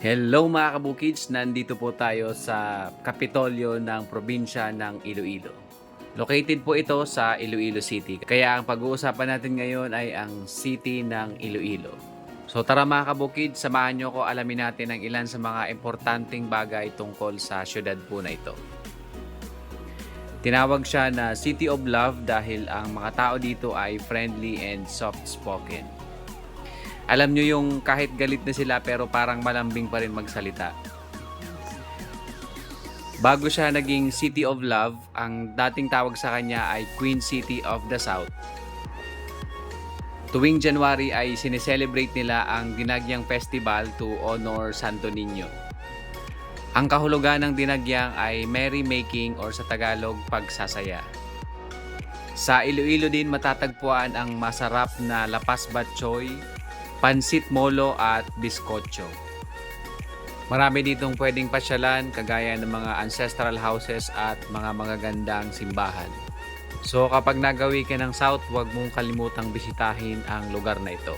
Hello mga kabukids, nandito po tayo sa Kapitolyo ng probinsya ng Iloilo. Located po ito sa Iloilo City, kaya ang pag-uusapan natin ngayon ay ang City ng Iloilo. So tara mga kabukids, samahan nyo ko alamin natin ang ilan sa mga importanteng bagay tungkol sa syudad po na ito. Tinawag siya na City of Love dahil ang mga tao dito ay friendly and soft-spoken. Alam nyo yung kahit galit na sila pero parang malambing pa rin magsalita. Bago siya naging City of Love, ang dating tawag sa kanya ay Queen City of the South. Tuwing January ay sineselebrate nila ang Dinagyang Festival to honor Santo Niño. Ang kahulugan ng dinagyang ay merrymaking or sa Tagalog, pagsasaya. Sa Iloilo din matatagpuan ang masarap na lapas batchoy, pansit molo at biskotso. Marami ditong pwedeng pasyalan kagaya ng mga ancestral houses at mga magagandang simbahan. So kapag nagawi ka ng South, huwag mong kalimutang bisitahin ang lugar na ito.